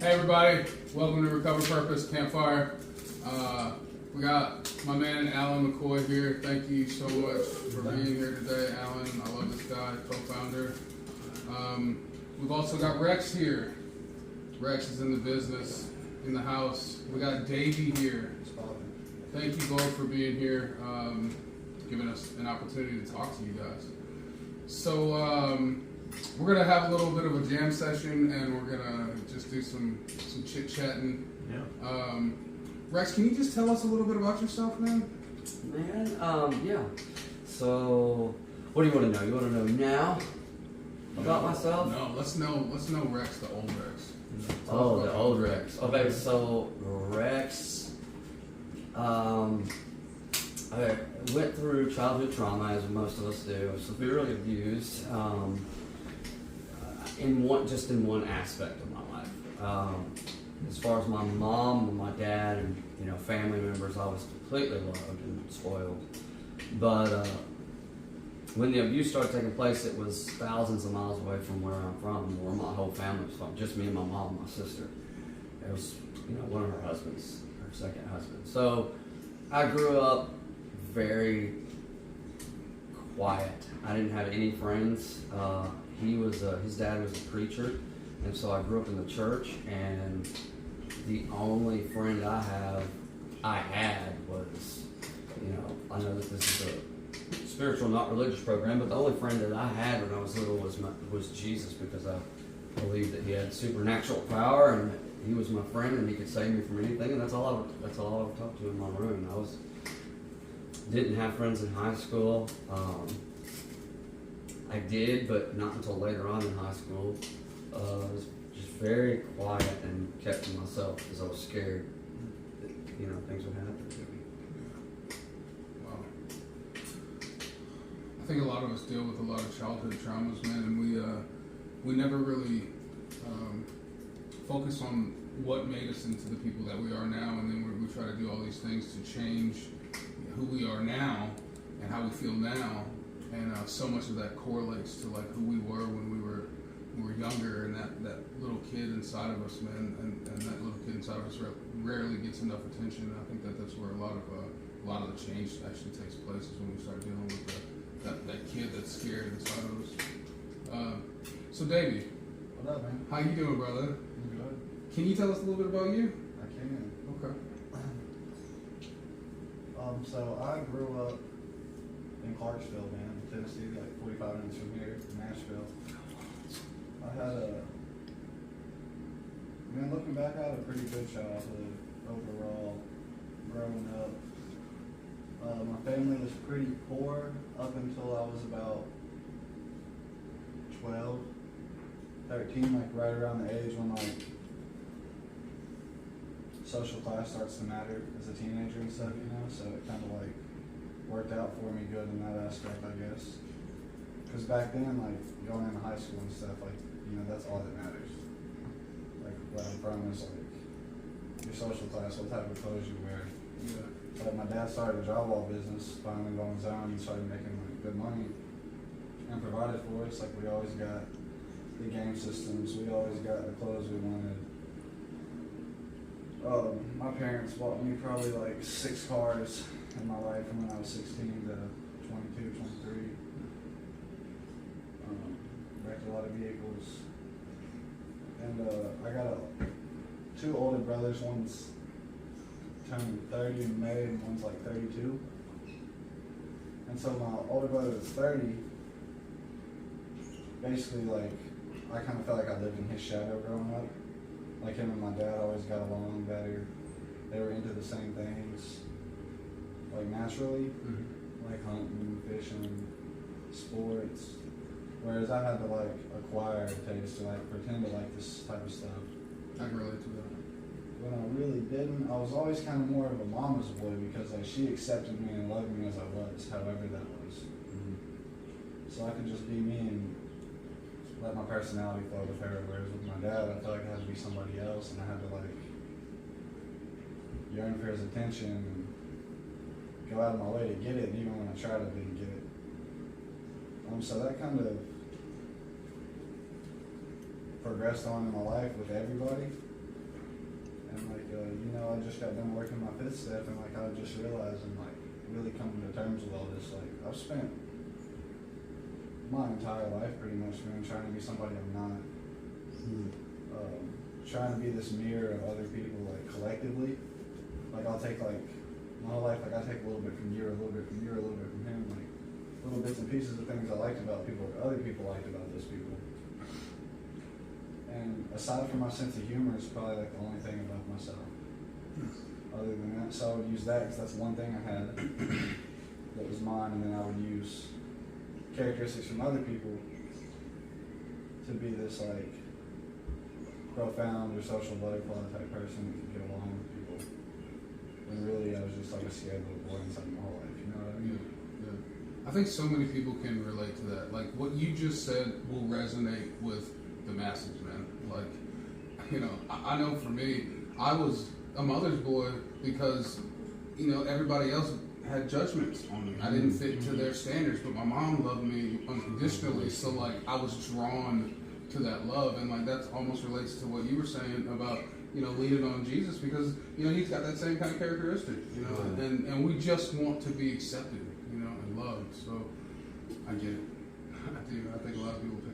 Hey everybody, welcome to Recover Purpose Campfire. We got my man Alan McCoy here. Thank you so much for being here today, Alan. I love this guy, co-founder. We've also got Rex here. Rex is in the business, in the house. We got Davey here. Thank you both for being here, giving us an opportunity to talk to you guys. So we're gonna have a little bit of a jam session, and we're gonna just do some chit chatting. Yeah. Rex, can you just tell us a little bit about yourself, man? Yeah. So, what do you want to know? You want to know now about myself? No, let's know Rex, the old Rex. Oh, the old Rex. Okay, so Rex, I went through childhood trauma, as most of us do. I was severely abused in one aspect of my life. As far as my mom and my dad and family members, I was completely loved and spoiled. But when the abuse started taking place, it was thousands of miles away from where I'm from, where my whole family was from. Just me and my mom and my sister. It was one of her husbands, her second husband. So I grew up very quiet. I didn't have any friends. His dad was a preacher, and so I grew up in the church, and the only friend I had was, I know that this is a spiritual, not religious program, but the only friend that I had when I was little was Jesus, because I believed that he had supernatural power, and he was my friend, and he could save me from anything, and that's all I would talk to in my room. Didn't have friends in high school. I did, but not until later on in high school. I was just very quiet and kept to myself because I was scared that things would happen to me. Wow. I think a lot of us deal with a lot of childhood traumas, man, and we never really focus on what made us into the people that we are now, and then we try to do all these things to change who we are now and how we feel now, and so much of that correlates to like who we were when we were younger, and that little kid inside of us, man, and that little kid inside of us rarely gets enough attention. And I think that's where a lot of the change actually takes place, is when we start dealing with that kid that's scared inside of us. So Davey, what up, man? how you doing, brother? I'm good. Can you tell us a little bit about you? I can. Okay. So I grew up in Clarksville, man, Tennessee, like 45 minutes from here, Nashville. Looking back, I had a pretty good childhood overall. Growing up, my family was pretty poor up until I was about 12, 13, like right around the age when social class starts to matter as a teenager and stuff, so it kind of worked out for me good in that aspect, I guess. Because back then, going into high school and stuff, that's all that matters. Where I'm from is your social class, what type of clothes you wear. Yeah. So my dad started a drywall business, finally on his own, and started making good money and provided for us. We always got the game systems, we always got the clothes we wanted. My parents bought me probably 6 cars in my life from when I was 16 to 22, 23. Wrecked a lot of vehicles. And I got 2 older brothers. One's turning 30 in May, and one's 32. And so my older brother was 30. Basically, I kind of felt like I lived in his shadow growing up. Him and my dad always got along better. They were into the same things, naturally, hunting, fishing, sports. Whereas I had to acquire a taste to pretend to like this type of stuff. I can relate to that. When I really didn't, I was always kind of more of a mama's boy, because she accepted me and loved me as I was, however that was. So I could just be me and let my personality flow with her. Whereas with my dad, I felt like I had to be somebody else, and I had to yearn for his attention and go out of my way to get it, and even when I tried, I didn't get it. So that kind of progressed on in my life with everybody. I just got done working my fifth step, and like I just realized and like really coming to terms with all this. Like I've spent my entire life pretty much, man, trying to be somebody I'm not. Trying to be this mirror of other people, like collectively. Like I'll take like my whole life, like I take a little bit from you, a little bit from you, a little bit from him, like little bits and pieces of things I liked about people, or other people liked about those people. And aside from my sense of humor, it's probably like the only thing about myself. Other than that, so I would use that because that's one thing I had that was mine, and then I would use characteristics from other people to be this like profound or social butterfly type person that could get along with people. And really, I was just like a scared little boy inside my whole life. You know what I mean? I think so many people can relate to that. Like what you just said will resonate with the masses, man. Like, I know for me, I was a mother's boy because, everybody else had judgments on me. I didn't fit to their standards, but my mom loved me unconditionally. So like, I was drawn to that love, and like that almost relates to what you were saying about leaning on Jesus, because he's got that same kind of characteristic, and we just want to be accepted, and loved. So I get it. I do. I think a lot of people pick